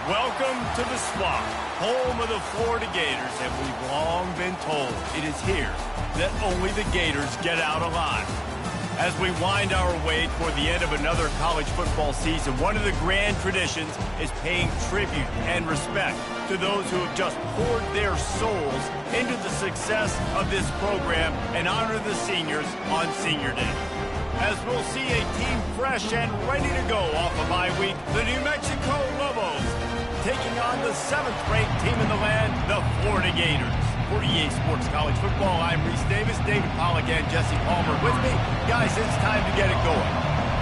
Welcome to the Swamp, home of the Florida Gators, and we've long been told it is here that only the Gators get out alive. As we wind our way toward the end of another college football season, one of the grand traditions is paying tribute and respect to those who have just poured their souls into the success of this program and honor the seniors on Senior Day. As we'll see a team fresh and ready to go off a bye week, the New Mexico Lobos taking on the 7th-ranked team in the land, the Florida Gators. For EA Sports College Football, I'm Reese Davis, David Pollack, and Jesse Palmer with me. Guys, it's time to get it going.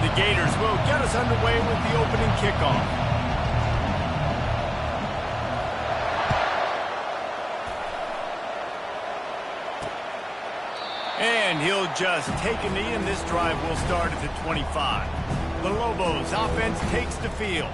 The Gators will get us underway with the opening kickoff. And he'll just take a knee, and this drive will start at the 25. The Lobos offense takes the field.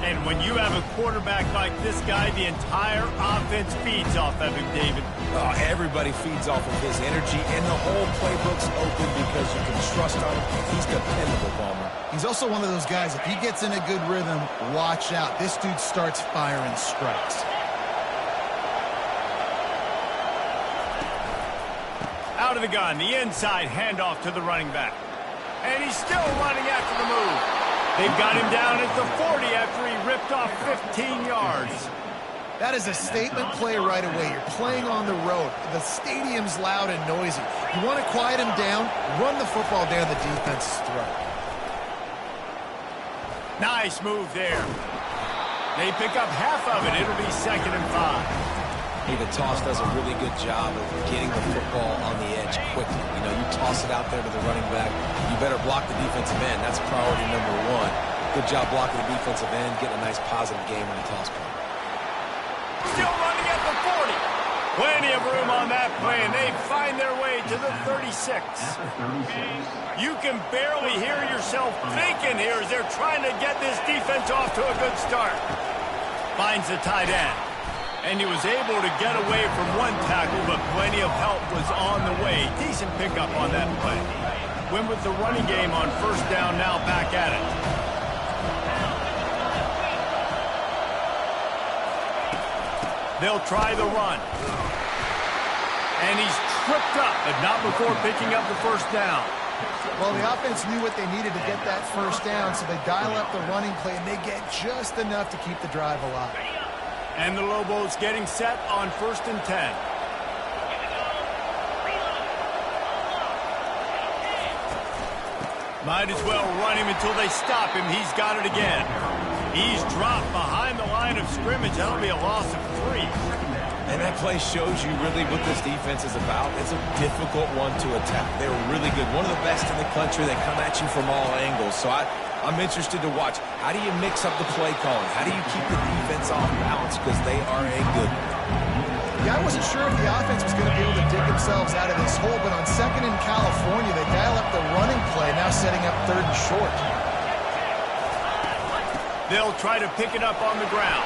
And when you have a quarterback like this guy, the entire offense feeds off of him, David. Oh, everybody feeds off of his energy, and the whole playbook's open because you can trust on him. He's dependable, Palmer. He's also one of those guys, if he gets in a good rhythm, watch out. This dude starts firing strikes. Out of the gun, the inside handoff to the running back. And he's still running after the move. They've got him down at the 40 after he ripped off 15 yards. That is a statement play right away. You're playing on the road. The stadium's loud and noisy. You want to quiet him down, run the football down the defense's throat. Nice move there. They pick up half of it. It'll be 2nd and 5. Hey, the toss does a really good job of getting the football on the edge quickly. You know, you toss it out there to the running back. You better block the defensive end. That's priority number one. Good job blocking the defensive end, getting a nice positive game on the toss point. Still running at the 40. Plenty of room on that play, and they find their way to the 36. You can barely hear yourself thinking here as they're trying to get this defense off to a good start. Finds the tight end. And he was able to get away from one tackle, but plenty of help was on the way. Decent pickup on that play. Win with the running game on 1st down, now back at it. They'll try the run. And he's tripped up, but not before picking up the 1st down. Well, the offense knew what they needed to get that 1st down, so they dial up the running play, and they get just enough to keep the drive alive. And the Lobos getting set on 1st and 10. Might as well run him until they stop him. He's got it again. He's dropped behind the line of scrimmage. That'll be a loss of 3. And that play shows you really what this defense is about. It's a difficult one to attack. They're really good. One of the best in the country. They come at you from all angles. So I'm interested to watch. How do you mix up the play calling? How do you keep the defense off balance? Because they are a good one. Yeah, I wasn't sure if the offense was going to be able to dig themselves out of this hole, but on 2nd in California, they dial up the running play, now setting up 3rd and short. They'll try to pick it up on the ground.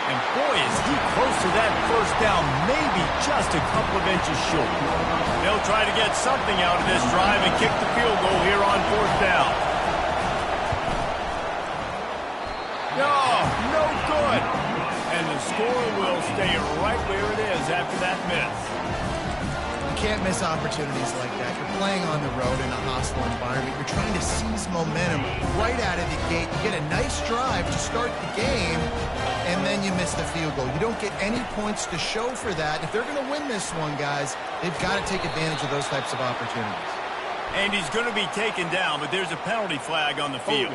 And boy, is he close to that 1st down, maybe just a couple of inches short. They'll try to get something out of this drive and kick the field goal here on 4th down. No good. And the score will stay right where it is after that miss. You can't miss opportunities like that. You're playing on the road in a hostile environment. You're trying to seize momentum right out of the gate. You get a nice drive to start the game, and then you miss the field goal. You don't get any points to show for that. If they're going to win this one, guys, they've got to take advantage of those types of opportunities. And he's going to be taken down, but there's a penalty flag on the field.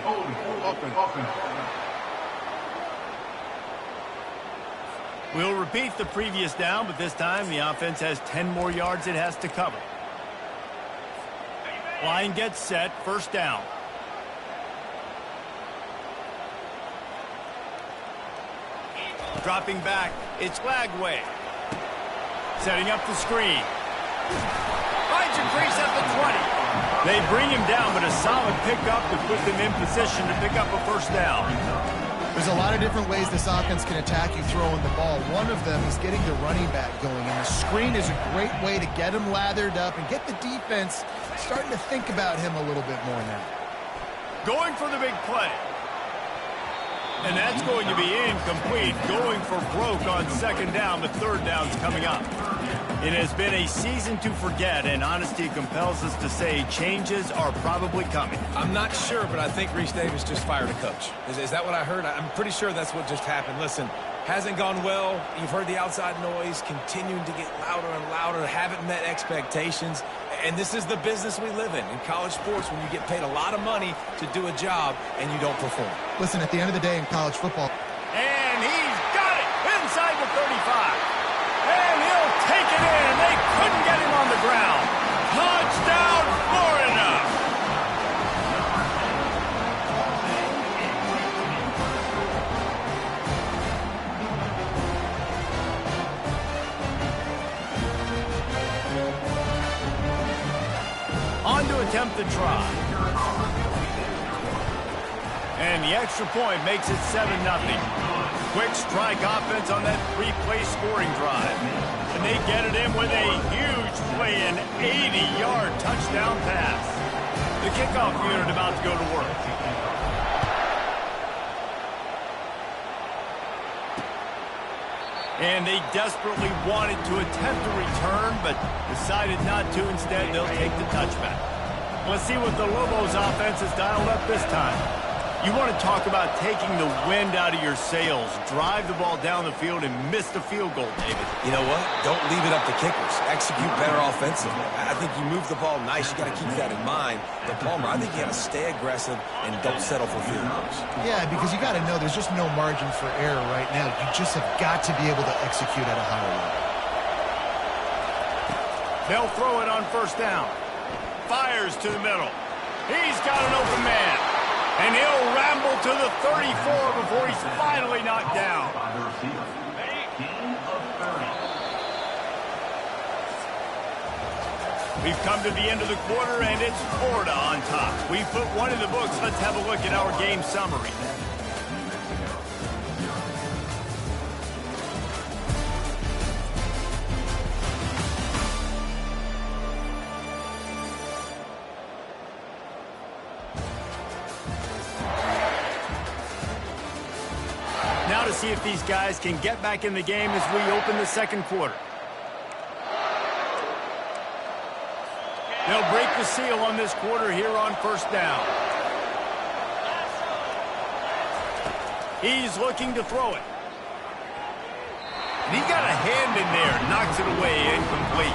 We'll repeat the previous down, but this time the offense has 10 more yards it has to cover. Line gets set, first down. Dropping back, it's Lagway. Setting up the screen. Finds a crease at the 20. They bring him down, but a solid pickup to put them in position to pick up a first down. There's a lot of different ways this offense can attack you throwing the ball. One of them is getting the running back going, and the screen is a great way to get him lathered up and get the defense starting to think about him a little bit more now. Going for the big play. And that's going to be incomplete. Going for broke on second down. The third down's coming up. It has been a season to forget, and honesty compels us to say changes are probably coming. I'm not sure, but I think Reese Davis just fired a coach. Is that what I heard? I'm pretty sure that's what just happened. Listen, hasn't gone well. You've heard the outside noise continuing to get louder and louder. Haven't met expectations. And this is the business we live in college sports, when you get paid a lot of money to do a job and you don't perform. Listen, at the end of the day in college football. And he's got it inside the 35. And he'll take it in. They couldn't get him on the ground. Touchdown, Florida! On to attempt the try. And the extra point makes it 7-0. Quick strike offense on that three-play scoring drive. And they get it in with a huge play, an 80-yard touchdown pass. The kickoff unit about to go to work. And they desperately wanted to attempt a return, but decided not to. Instead, they'll take the touchback. Let's see what the Lobos offense has dialed up this time. You want to talk about taking the wind out of your sails. Drive the ball down the field and miss the field goal, David. You know what? Don't leave it up to kickers. Execute better offensively. I think you move the ball nice. You got to keep that in mind. But Palmer, I think you got to stay aggressive and don't settle for field goals. Yeah, because you got to know there's just no margin for error right now. You just have got to be able to execute at a higher level. They'll throw it on first down. Fires to the middle. He's got an open man. And he'll ramble to the 34 before he's finally knocked down. We've come to the end of the quarter, and it's Florida on top. We put one in the books. Let's have a look at our game summary. Now to see if these guys can get back in the game as we open the second quarter. They'll break the seal on this quarter here on first down. He's looking to throw it. And he got a hand in there, knocks it away, incomplete.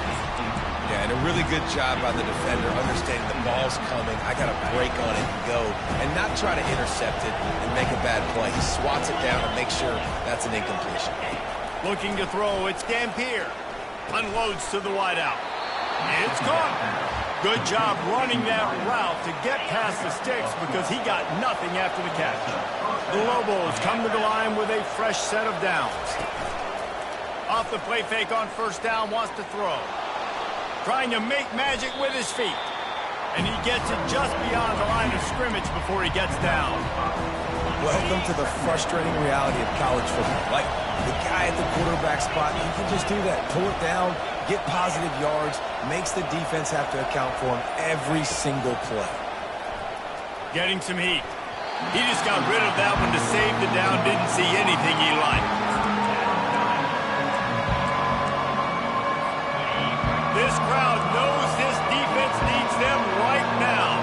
Yeah, and a really good job by the defender, understanding the ball's coming. I got to break on it and go, and not try to intercept it and make a bad play. He swats it down and makes sure that's an incompletion. Looking to throw, it's Dampier. Unloads to the wideout. It's caught. Good job running that route to get past the sticks because he got nothing after the catch. The Lobos come to the line with a fresh set of downs. Off the play fake on first down, wants to throw. Trying to make magic with his feet. And he gets it just beyond the line of scrimmage before he gets down. Welcome to the frustrating reality of college football. Like, the guy at the quarterback spot, he can just do that. Pull it down, get positive yards, makes the defense have to account for him every single play. Getting some heat. He just got rid of that one to save the down, didn't see anything he liked. This crowd knows this defense needs them right now.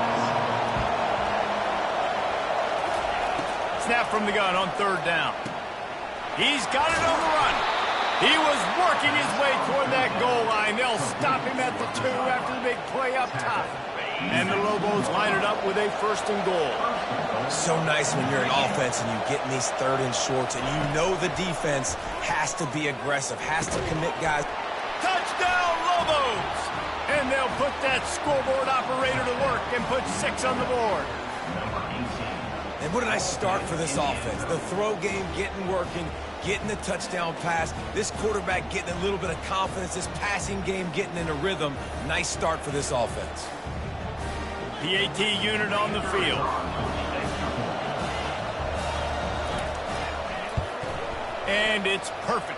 Snap from the gun on third down. He's got it on the run. He was working his way toward that goal line. They'll stop him at the 2 after the big play up top. And the Lobos line it up with a 1st and goal. So nice when you're an offense and you get in these 3rd and shorts and you know the defense has to be aggressive, has to commit guys. Touchdown, Lobos! And they'll put that scoreboard operator to work and put 6 on the board. And what a nice start for this offense. The throw game getting working, getting the touchdown pass. This quarterback getting a little bit of confidence. This passing game getting in a rhythm. Nice start for this offense. PAT unit on the field. And it's perfect.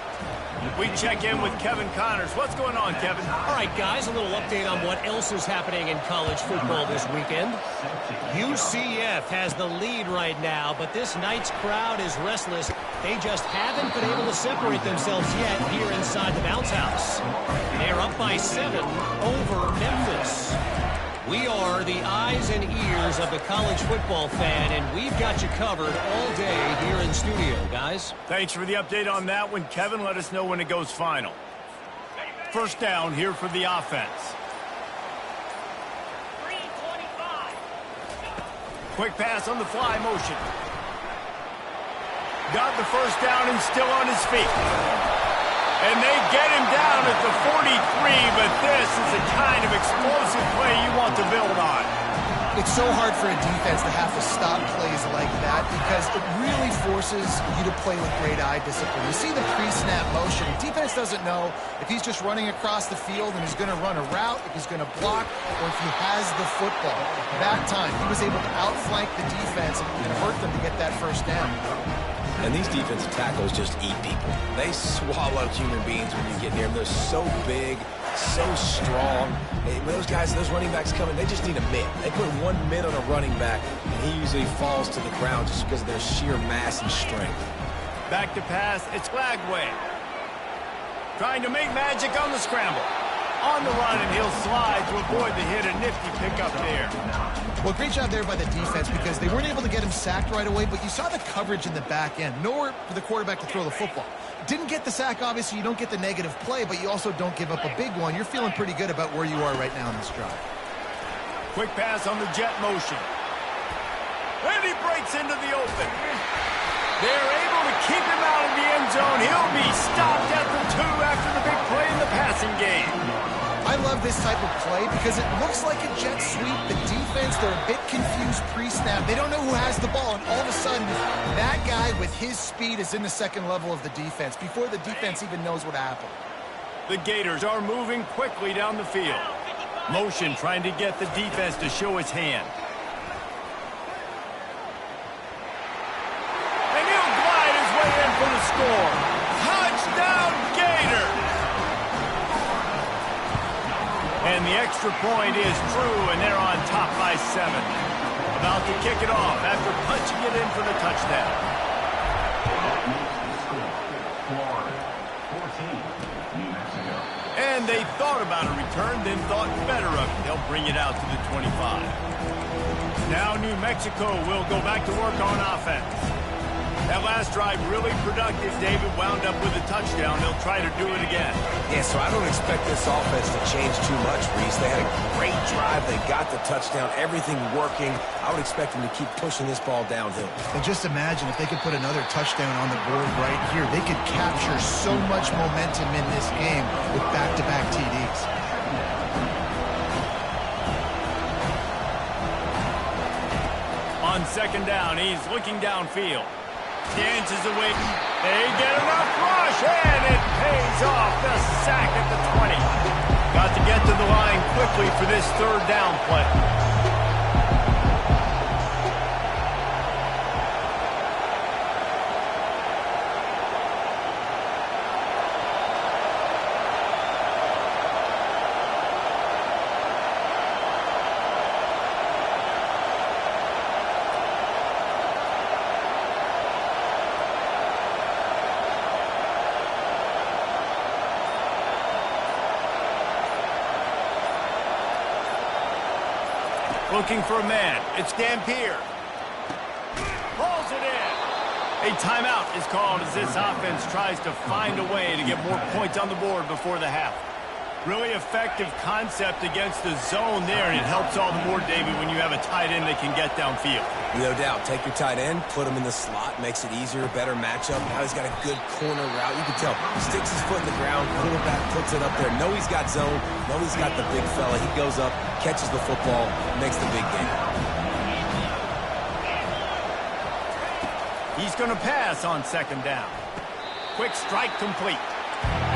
We check in with Kevin Connors. What's going on, Kevin? All right, guys, a little update on what else is happening in college football this weekend. UCF has the lead right now, but this night's crowd is restless. They just haven't been able to separate themselves yet here inside the bounce house. They're up by 7 over Memphis. We are the eyes and ears of the college football fan, and we've got you covered all day here in studio, guys. Thanks for the update on that one, Kevin. Let us know when it goes final. 1st down here for the offense. Quick pass on the fly motion. Got the 1st down and still on his feet. And they get him down at the 43, but this is the kind of explosive play you want to build on. It's so hard for a defense to have to stop plays like that because it really forces you to play with great eye discipline. You see the pre-snap motion. Defense doesn't know if he's just running across the field and he's going to run a route, if he's going to block, or if he has the football. That time, he was able to outflank the defense and hurt them to get that 1st down. And these defensive tackles just eat people. They swallow human beings when you get near them. They're so big, so strong. When those guys, those running backs come in, they just need a mid. They put 1 mid on a running back, and he usually falls to the ground just because of their sheer mass and strength. Back to pass, it's Flagway. Trying to make magic on the scramble. On the run, and he'll slide to avoid the hit. A nifty pickup there. Well, great job there by the defense because they weren't able to get him sacked right away, but you saw the coverage in the back end. Nowhere for the quarterback to throw the football. Didn't get the sack, obviously. You don't get the negative play, but you also don't give up a big one. You're feeling pretty good about where you are right now in this drive. Quick pass on the jet motion. And he breaks into the open. They're able to keep him out of the end zone. He'll be stopped at the 2 after the big play in the passing game. I love this type of play because it looks like a jet sweep. The defense, they're a bit confused pre-snap. They don't know who has the ball, and all of a sudden, that guy with his speed is in the 2nd level of the defense before the defense even knows what happened. The Gators are moving quickly down the field. Motion trying to get the defense to show his hand. And he'll glide his way in for the score. Touchdown, Gators! And the extra point is true, and they're on top by 7. About to kick it off after punching it in for the touchdown. And they thought about a return, then thought better of it. They'll bring it out to the 25. Now New Mexico will go back to work on offense. That last drive really productive. David wound up with a touchdown. They'll try to do it again. Yeah, so I don't expect this offense to change too much, Reese. They had a great drive. They got the touchdown. Everything working. I would expect them to keep pushing this ball downhill. And just imagine if they could put another touchdown on the board right here. They could capture so much momentum in this game with back-to-back TDs. On 2nd down, he's looking downfield. Inches away. They get enough rush, and it pays off. The sack at the 20. Got to get to the line quickly for this 3rd down play. Looking for a man. It's Dampier. Pulls it in. A timeout is called as this offense tries to find a way to get more points on the board before the half. Really effective concept against the zone there, and it helps all the more, David, when you have a tight end that can get downfield. No doubt. Take your tight end, put him in the slot, makes it easier, better matchup. Now he's got a good corner route. You can tell. Sticks his foot in the ground, quarterback puts it up there. Know he's got zone, know he's got the big fella. He goes up, catches the football, makes the big game. He's going to pass on second down. Quick strike complete.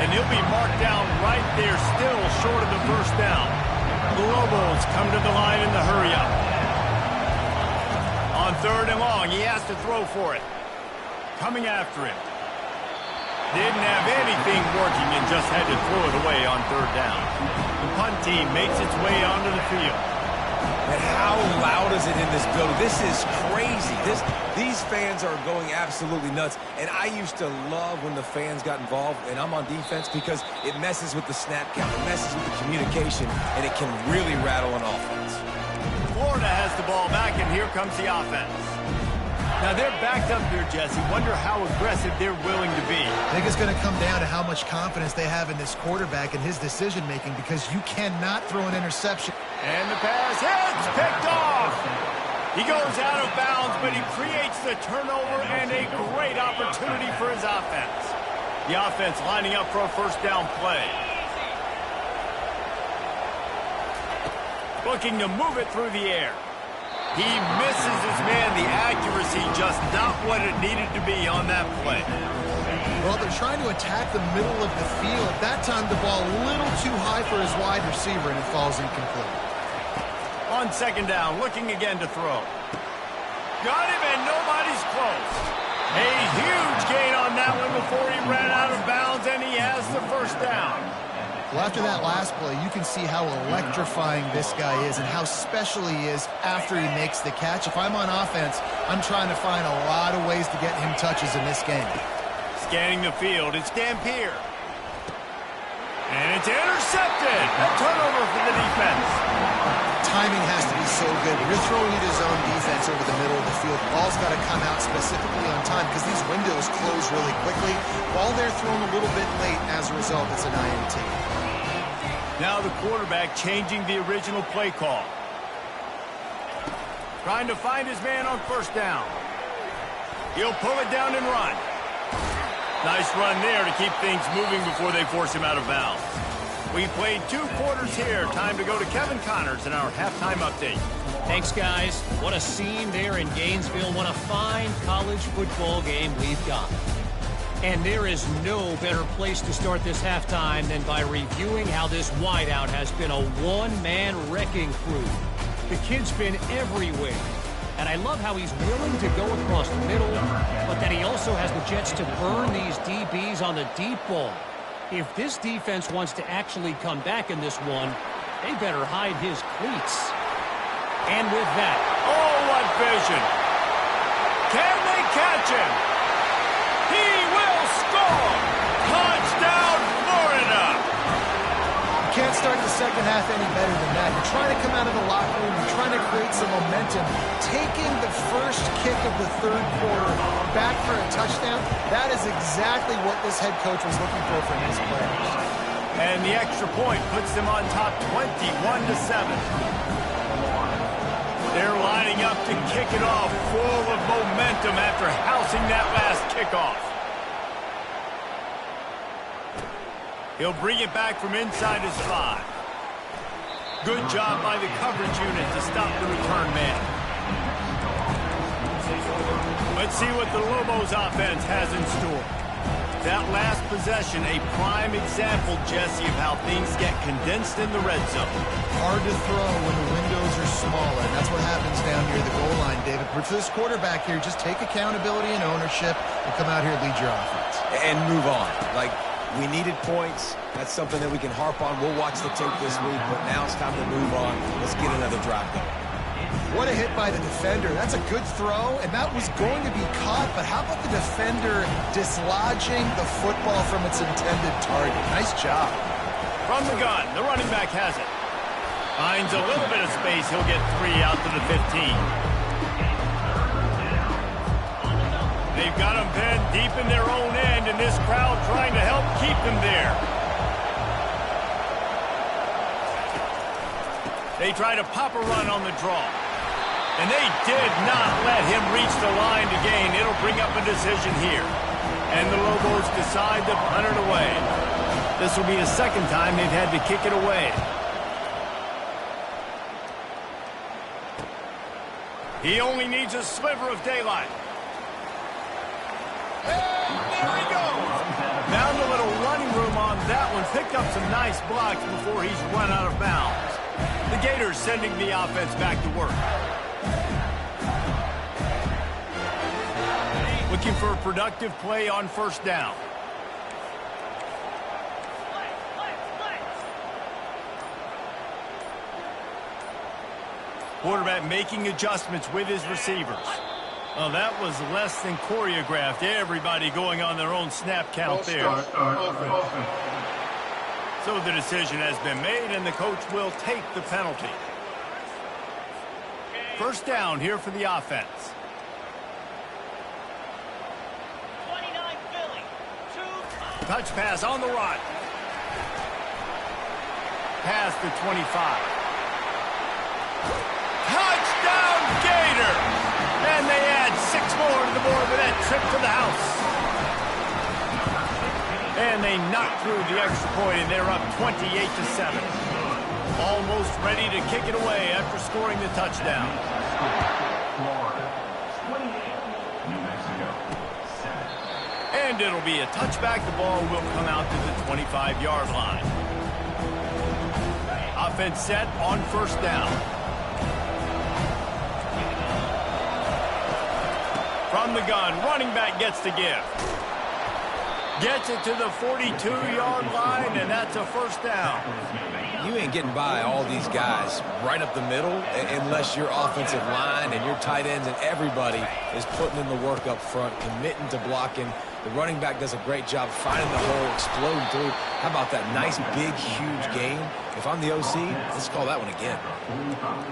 And he'll be marked down right there, still short of the first down. The Lobos come to the line in the hurry-up. On third and long, he has to throw for it. Coming after him. Didn't have anything working and just had to throw it away on third down. The punt team makes its way onto the field. And how loud is it in this building? This is crazy. These fans are going absolutely nuts. And I used to love when the fans got involved, and I'm on defense, because it messes with the snap count, it messes with the communication, and it can really rattle an offense. Florida has the ball back, and here comes the offense. Now they're backed up here, Jesse. Wonder how aggressive they're willing to be. I think it's going to come down to how much confidence they have in this quarterback and his decision-making, because you cannot throw an interception. And the pass hits, picked off. He goes out of bounds, but he creates the turnover and a great opportunity for his offense. The offense lining up for a first down play. Looking to move it through the air. He misses his man. The accuracy just not what it needed to be on that play. Well, they're trying to attack the middle of the field. That time the ball a little too high for his wide receiver, and it falls incomplete. On second down, looking again to throw. Got him, and nobody's close. A huge gain on that one before he ran out of bounds, and he has the first down. Well, after that last play, you can see how electrifying this guy is and how special he is after he makes the catch. If I'm on offense, I'm trying to find a lot of ways to get him touches in this game. Scanning the field, it's Dampier. And it's intercepted. A turnover for the defense. Timing has to be so good. When you're throwing into zone defense over the middle of the field, the ball's got to come out specifically on time because these windows close really quickly. Ball there thrown a little bit late. As a result, it's an INT. Now the quarterback changing the original play call. Trying to find his man on first down. He'll pull it down and run. Nice run there to keep things moving before they force him out of bounds. We played 2 quarters here. Time to go to Kevin Connors in our halftime update. Thanks, guys. What a scene there in Gainesville. What a fine college football game we've got. And there is no better place to start this halftime than by reviewing how this wideout has been a one-man wrecking crew. The kid's been everywhere. And I love how he's willing to go across the middle, but that he also has the jets to burn these DBs on the deep ball. If this defense wants to actually come back in this one, they better hide his cleats. And with that... Oh, what vision! Can they catch him? He will score! Touchdown, Florida! You can't start the second half any better than that. You're trying to come out of the locker room. You're trying to create some momentum. Taking the first kick of the third quarter back for a touchdown, that is exactly what this head coach was looking for from his players. And the extra point puts them on top 21-7. They're lining up to kick it off full of momentum after housing that last kickoff. He'll bring it back from inside his 5. Good job by the coverage unit to stop the return man. Let's see what the Lobos offense has in store. That last possession, a prime example, Jesse, of how things get condensed in the red zone. Hard to throw when the windows are smaller, and that's what happens down near the goal line, David. For this quarterback here, just take accountability and ownership and come out here and lead your offense. And move on. Like, we needed points. That's something that we can harp on. We'll watch the tape this week, but now it's time to move on. Let's get another drive going. What a hit by the defender. That's a good throw, and that was going to be caught, but how about the defender dislodging the football from its intended target? Nice job. From the gun, the running back has it. Finds a little bit of space. He'll get 3 out to the 15. They've got them pinned deep in their own end, and this crowd trying to help keep them there. They try to pop a run on the draw. And they did not let him reach the line to gain. It'll bring up a decision here. And the Lobos decide to punt it away. This will be the second time they've had to kick it away. He only needs a sliver of daylight. And there he goes. Found a little running room on that one. Picked up some nice blocks before he's run out of bounds. The Gators sending the offense back to work. Looking for a productive play on first down. Quarterback making adjustments with his receivers. Well, that was less than choreographed. Everybody going on their own snap count there. So the decision has been made, and the coach will take the penalty. First down here for the offense. Touch pass on the run. Pass to 25. Touchdown, Gator! And they add 6 more to the board with that trip to the house. And they knock through the extra point, and they're up 28-7. Almost ready to kick it away after scoring the touchdown. And it'll be a touchback. The ball will come out to the 25-yard line. Offense set on first down. From the gun, running back gets to give. Gets it to the 42-yard line, and that's a first down. You ain't getting by all these guys right up the middle unless your offensive line and your tight ends and everybody is putting in the work up front, committing to blocking. The running back does a great job finding the hole, exploding through. How about that nice, big, huge game? If I'm the OC, let's call that one again.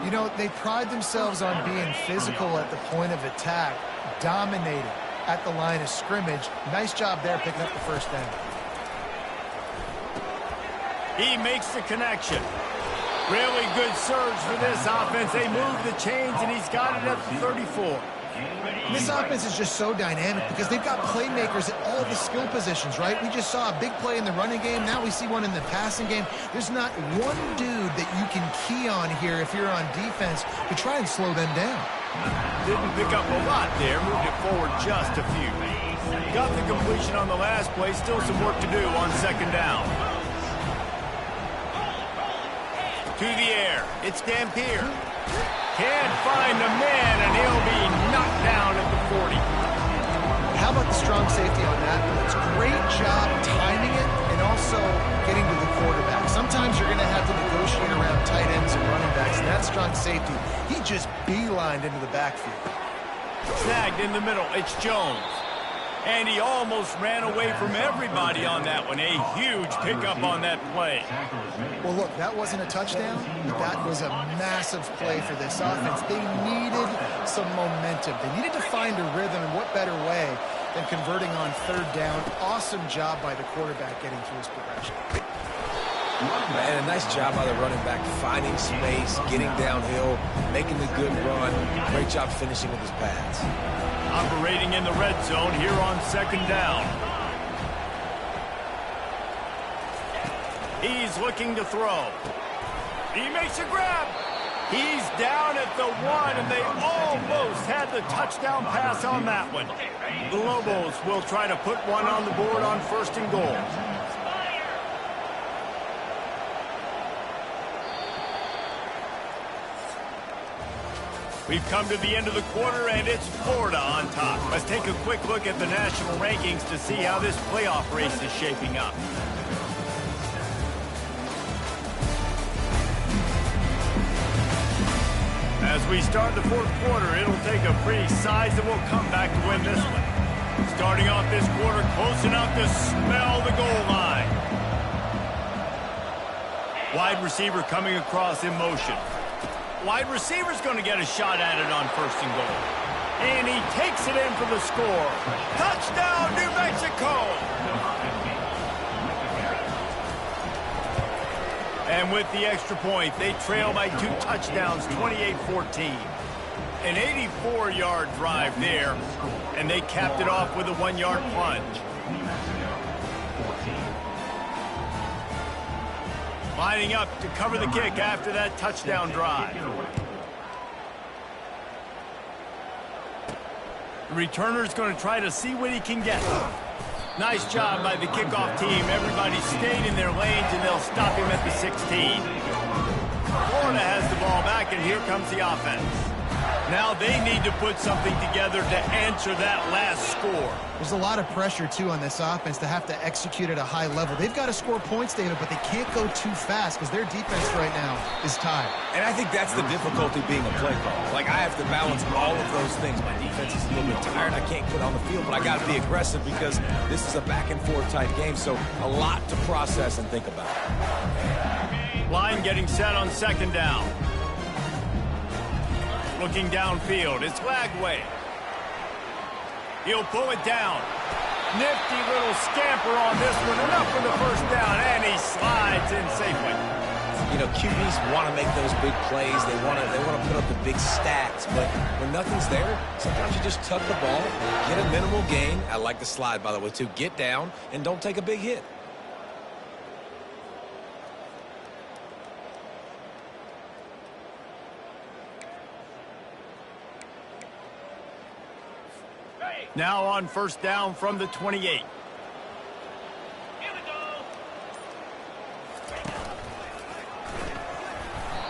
You know, they pride themselves on being physical at the point of attack, dominating at the line of scrimmage. Nice job there picking up the first down. He makes the connection. Really good surge for this offense. They move the chains, and he's got it at the 34. This offense is just so dynamic because they've got playmakers at all the skill positions, right? We just saw a big play in the running game. Now we see one in the passing game. There's not one dude that you can key on here if you're on defense to try and slow them down. Didn't pick up a lot there. Moved it forward just a few. Got the completion on the last play. Still some work to do on second down. To the air. It's Dampier. Can't find the man, and he'll be knocked down at the 40. How about the strong safety on that? It's a great job timing it and also getting to the quarterback. Sometimes you're going to have to negotiate around tight ends and running backs, and that strong safety, he just beelined into the backfield. Snagged in the middle. It's Jones. And he almost ran away from everybody on that one. A huge pickup on that play. Well, look, that wasn't a touchdown, but that was a massive play for this offense. They needed some momentum. They needed to find a rhythm, and what better way than converting on third down. Awesome job by the quarterback getting through his progression. And a nice job by the running back, finding space, getting downhill, making the good run. Great job finishing with his pads. Operating in the red zone here on second down. He's looking to throw. He makes a grab. He's down at the 1, and they almost had the touchdown pass on that one. The Lobos will try to put one on the board on first and goal. We've come to the end of the quarter, and it's Florida on top. Let's take a quick look at the national rankings to see how this playoff race is shaping up. As we start the fourth quarter, it'll take a pretty sizable comeback to win this one. Starting off this quarter, close enough to smell the goal line. Wide receiver coming across in motion. Wide receiver's going to get a shot at it on first and goal. And he takes it in for the score. Touchdown, New Mexico! And with the extra point, they trail by 2 touchdowns, 28-14. An 84-yard drive there, and they capped it off with a 1-yard plunge. Lining up to cover the kick after that touchdown drive. The returner's going to try to see what he can get. Nice job by the kickoff team. Everybody stayed in their lanes, and they'll stop him at the 16. Florida has the ball back, and here comes the offense. Now they need to put something together to answer that last score. There's a lot of pressure, too, on this offense to have to execute at a high level. They've got to score points, David, but they can't go too fast because their defense right now is tired. And I think that's the difficulty being a play caller. Like, I have to balance all of those things. My defense is a little bit tired. I can't get on the field, but I got to be aggressive because this is a back-and-forth type game, so a lot to process and think about. Line getting set on 2nd down. Looking downfield, it's Lagway. He'll pull it down. Nifty little scamper on this one, enough for the 1st down, and he slides in safely. You know, QBs want to make those big plays. They want to put up the big stats, but when nothing's there, sometimes you just tuck the ball, get a minimal gain. I like the slide, by the way, too. Get down and don't take a big hit. Now on 1st down from the 28. Here we go.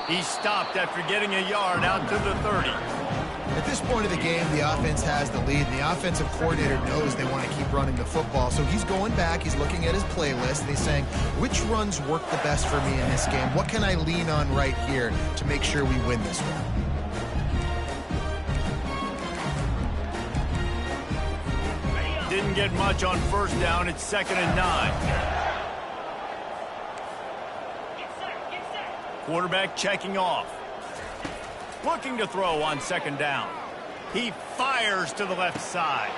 He stopped after getting a yard out to the 30. At this point of the game, the offense has the lead, and the offensive coordinator knows they want to keep running the football. So he's going back, he's looking at his playlist, and he's saying, which runs work the best for me in this game? What can I lean on right here to make sure we win this one? Didn't get much on 1st down. It's 2nd and 9. Quarterback checking off. Looking to throw on 2nd down. He fires to the left side.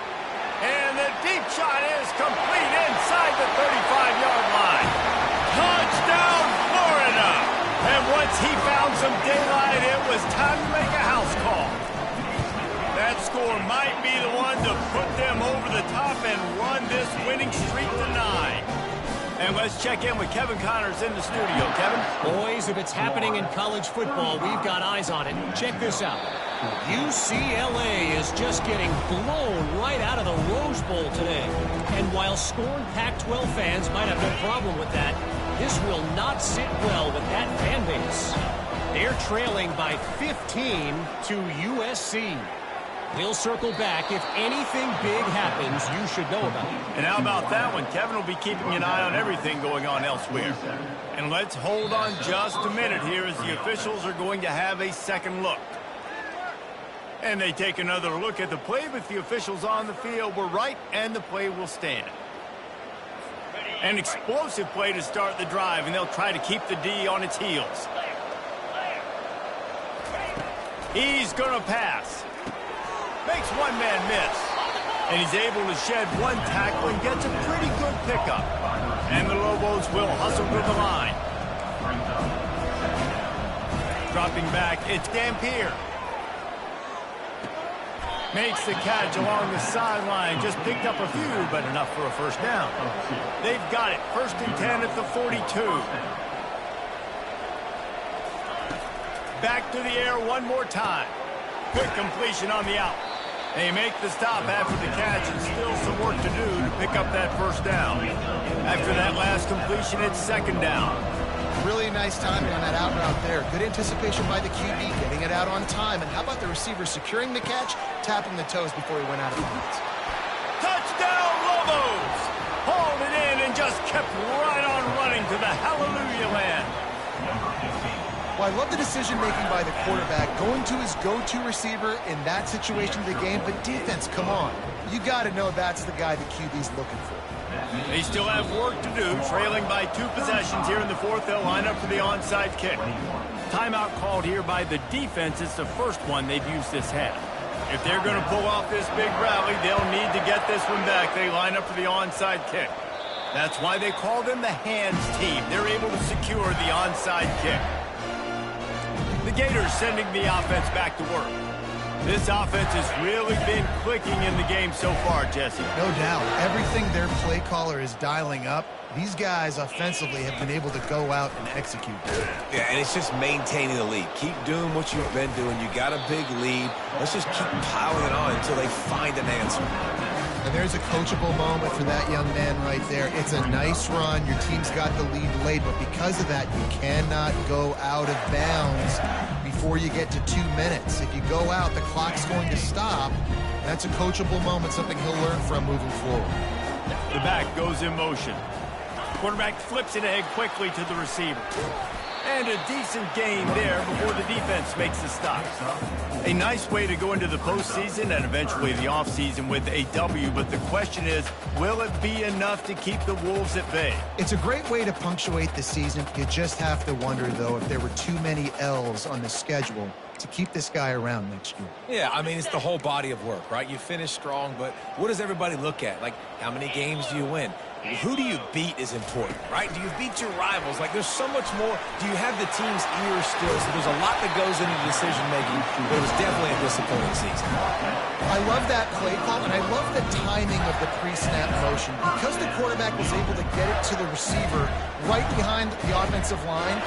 And the deep shot is complete inside the 35-yard line. Touchdown, Florida! And once he found some daylight, it was time to make a house call. That score might be the one to put them over the top and run this winning streak to 9. And let's check in with Kevin Connors in the studio. Kevin? Boys, if it's happening in college football, we've got eyes on it. Check this out. UCLA is just getting blown right out of the Rose Bowl today. And while scorned Pac-12 fans might have no problem with that, this will not sit well with that fan base. They're trailing by 15 to USC. We'll circle back. If anything big happens, you should know about it. And how about that one? Kevin will be keeping an eye on everything going on elsewhere. And let's hold on just a minute here as the officials are going to have a second look. And they take another look at the play, but the officials on the field were right, and the play will stand. An explosive play to start the drive, and they'll try to keep the D on its heels. He's going to pass. Makes one man miss. And he's able to shed one tackle and gets a pretty good pickup. And the Lobos will hustle to the line. Dropping back, it's Dampier. Makes the catch along the sideline. Just picked up a few, but enough for a 1st down. They've got it. 1st and 10 at the 42. Back to the air one more time. Quick completion on the out. They make the stop after the catch, and still some work to do to pick up that 1st down. After that last completion, it's 2nd down. Really nice timing on that out route there. Good anticipation by the QB, getting it out on time. And how about the receiver securing the catch, tapping the toes before he went out of bounds? Touchdown, Lobos! Hauled it in and just kept right on running to the hallelujah land. Well, I love the decision-making by the quarterback, going to his go-to receiver in that situation of the game. But defense, come on. You got to know that's the guy the QB's looking for. They still have work to do, trailing by 2 possessions here in the 4th. They'll line up for the onside kick. Timeout called here by the defense. It's the first one they've used this half. If they're going to pull off this big rally, they'll need to get this one back. They line up for the onside kick. That's why they call them the hands team. They're able to secure the onside kick. The Gators sending the offense back to work. This offense has really been clicking in the game so far, Jesse. No doubt. Everything their play caller is dialing up, these guys offensively have been able to go out and execute. Yeah, and it's just maintaining the lead. Keep doing what you've been doing. You got a big lead. Let's just keep piling it on until they find an answer. And there's a coachable moment for that young man right there. It's a nice run. Your team's got the lead late, but because of that, you cannot go out of bounds before you get to 2 minutes. If you go out, the clock's going to stop. That's a coachable moment, something he'll learn from moving forward. The back goes in motion. Quarterback flips it ahead quickly to the receiver. And a decent gain there before the defense makes the stop. A nice way to go into the postseason and eventually the offseason with a W, but the question is, will it be enough to keep the Wolves at bay? It's a great way to punctuate the season. You just have to wonder, though, if there were too many L's on the schedule to keep this guy around next year. Yeah, I mean, it's the whole body of work, right? You finish strong, but what does everybody look at? Like, how many games do you win? Who do you beat is important, right? Do you beat your rivals? Like, there's so much more. Do you have the team's ear still? So there's a lot that goes into decision-making, but it was definitely a disappointing season. I love that play call, and I love the timing of the pre-snap motion. Because the quarterback was able to get it to the receiver right behind the offensive line,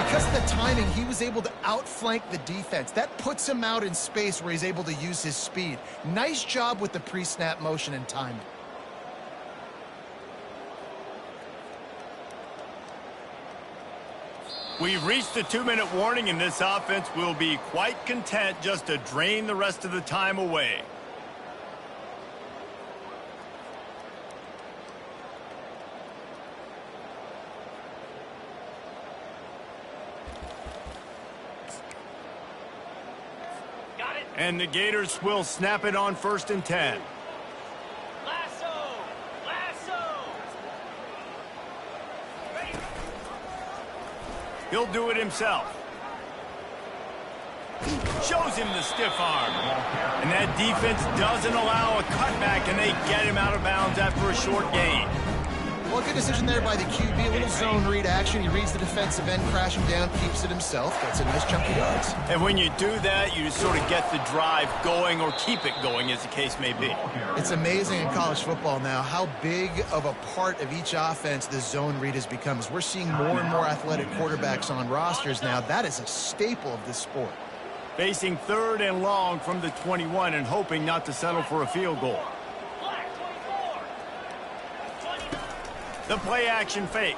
because of the timing, he was able to outflank the defense. That puts him out in space where he's able to use his speed. Nice job with the pre-snap motion and timing. We've reached the 2-minute warning, and this offense will be quite content just to drain the rest of the time away. Got it. And the Gators will snap it on 1st and 10. Lasso. Ready. He'll do it himself. Shows him the stiff arm. And that defense doesn't allow a cutback, and they get him out of bounds after a short gain. Well, good decision there by the QB. A little zone read action. He reads the defensive end, crashing down, keeps it himself. That's a nice chunk of yards. And when you do that, you sort of get the drive going or keep it going, as the case may be. It's amazing in college football now how big of a part of each offense the zone read has become. As we're seeing more and more athletic quarterbacks on rosters now, that is a staple of this sport. Facing 3rd and long from the 21 and hoping not to settle for a field goal. Black 24. 20. The play action fake.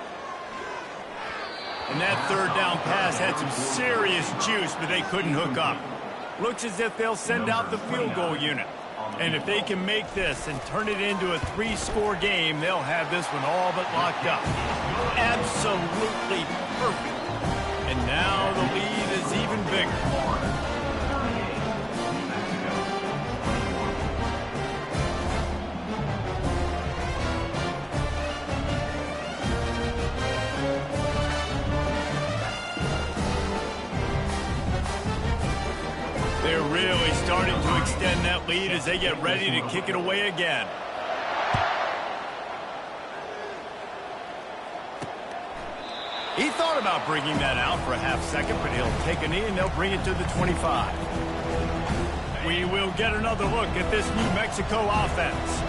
And that 3rd down pass had some serious juice, but they couldn't hook up. Looks as if they'll send out the field goal unit. And if they can make this and turn it into a 3-score game, they'll have this one all but locked up. Absolutely perfect. And now the lead is even bigger. They're really starting to extend that lead as they get ready to kick it away again. He thought about bringing that out for a half second, but he'll take a knee and they'll bring it to the 25. We will get another look at this New Mexico offense.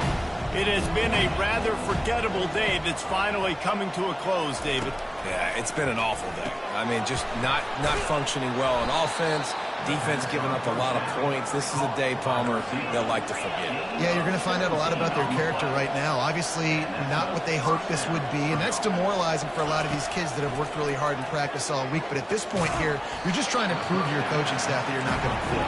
It has been a rather forgettable day that's finally coming to a close, David. Yeah, it's been an awful day. I mean, just not functioning well on offense. Defense giving up a lot of points. This is a day, Palmer, they'll like to forget. Yeah, you're going to find out a lot about their character right now. Obviously, not what they hoped this would be, and that's demoralizing for a lot of these kids that have worked really hard in practice all week. But at this point here, you're just trying to prove to your coaching staff that you're not going to quit.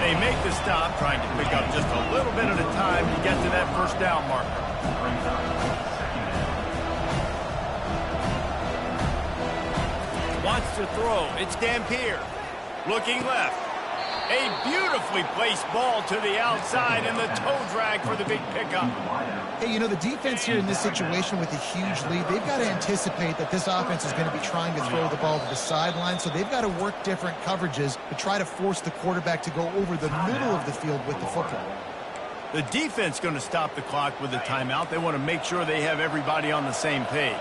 They make the stop, trying to pick up just a little bit at a time to get to that 1st down marker. Wants to throw. It's Dampier. Looking left. A beautifully placed ball to the outside and the toe drag for the big pickup. Hey, you know, the defense here in this situation with a huge lead, they've got to anticipate that this offense is going to be trying to throw the ball to the sideline, so they've got to work different coverages to try to force the quarterback to go over the middle of the field with the football. The defense going to stop the clock with a timeout. They want to make sure they have everybody on the same page.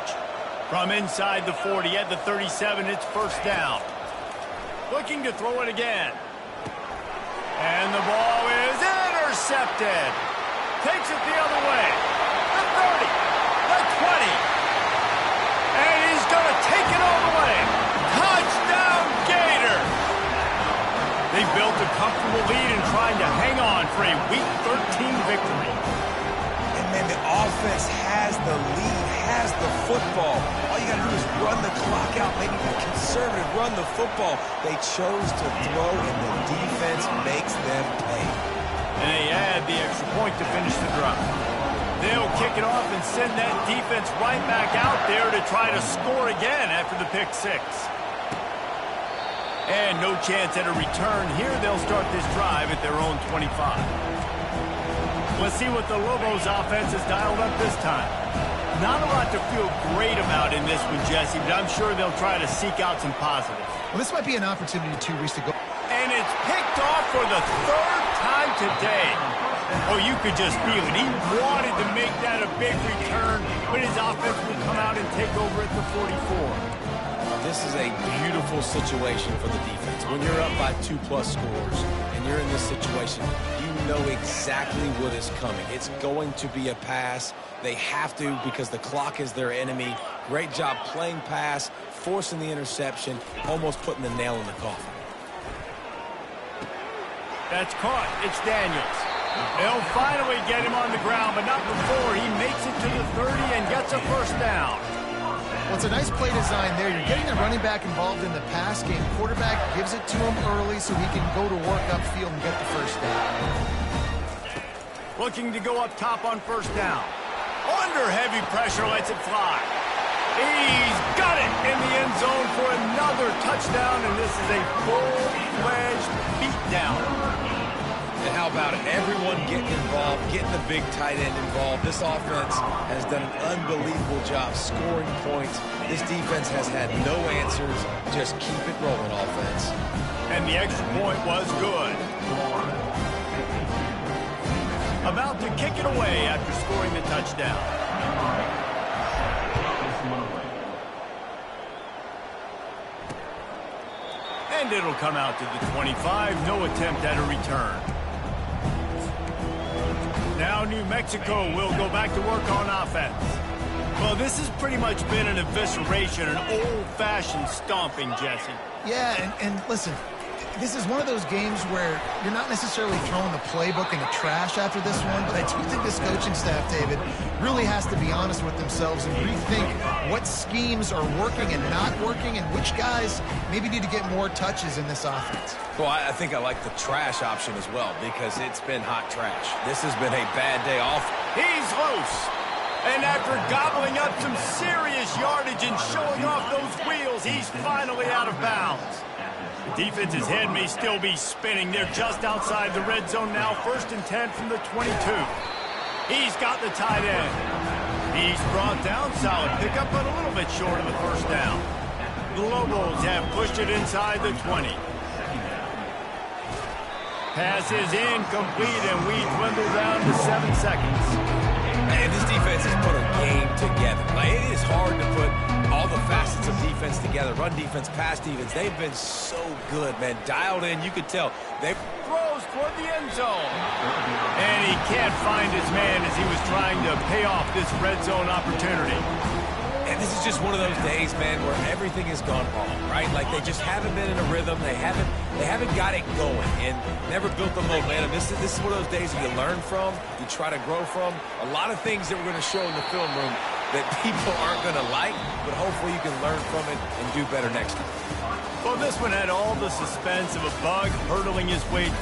From inside the 40 at the 37, it's first down. Looking to throw it again. And the ball is intercepted. Takes it the other way. The 30, the 20. And he's going to take it all the way. Touchdown, Gator! They built a comfortable lead and trying to hang on for a Week 13 victory. And, man, the offense has the lead, has the football. All you got to do is run the clock out, maybe be conservative, run the football. They chose to throw, and the defense makes them pay. And they add the extra point to finish the drive. They'll kick it off and send that defense right back out there to try to score again after the pick six. And no chance at a return here. They'll start this drive at their own 25. Let's see what the Lobos offense has dialed up this time. Not a lot to feel great about in this one, Jesse, but I'm sure they'll try to seek out some positives. Well, this might be an opportunity, too, Reese, to go. And it's picked off for the third time today. Oh, you could just feel it. He wanted to make that a big return when his offense will come out and take over at the 44. This is a beautiful situation for the defense. When you're up by 2+ scores and you're in this situation, you know exactly what is coming. It's going to be a pass. They have to because the clock is their enemy. Great job playing pass, forcing the interception, almost putting the nail in the coffin. That's caught. It's Daniels. They'll finally get him on the ground, but not before he makes it to the 30 and gets a first down. Well, it's a nice play design there. You're getting the running back involved in the pass game. Quarterback gives it to him early so he can go to work upfield and get the first down. Looking to go up top on first down. Under heavy pressure, lets it fly. He's got it in the end zone for another touchdown, and this is a full-fledged beatdown. And how about it? Everyone getting involved, getting the big tight end involved. This offense has done an unbelievable job scoring points. This defense has had no answers. Just keep it rolling, offense. And the extra point was good. About to kick it away after scoring the touchdown. And it'll come out to the 25. No attempt at a return. Now New Mexico will go back to work on offense. Well, this has pretty much been an evisceration, an old-fashioned stomping, Jesse. Yeah, and listen, this is one of those games where you're not necessarily throwing the playbook in the trash after this one, but I do think this coaching staff, David, really has to be honest with themselves and rethink what schemes are working and not working and which guys maybe need to get more touches in this offense. Well, I think I like the trash option as well because it's been hot trash. This has been a bad day off. He's loose. And after gobbling up some serious yardage and showing off those wheels, he's finally out of bounds. The defense's head may still be spinning. They're just outside the red zone now. 1st and 10 from the 22. He's got the tight end. He's brought down. Solid pickup, but a little bit short of the first down. The Lobos have pushed it inside the 20. Pass is incomplete, and we dwindle down to 7 seconds. Man, this defense has put a game together. Like, it is hard to put all the facets of defense together. Run defense, pass defense. They've been so good, man. Dialed in, you could tell. They throws toward the end zone. And he can't find his man as he was trying to pay off this red zone opportunity. And this is just one of those days, man, where everything has gone wrong, right? Like they just haven't been in a rhythm. They haven't got it going and never built the momentum. This is one of those days that you learn from, you try to grow from. A lot of things that we're going to show in the film room that people aren't going to like, but hopefully you can learn from it and do better next time. Well, this one had all the suspense of a bug hurtling his way toward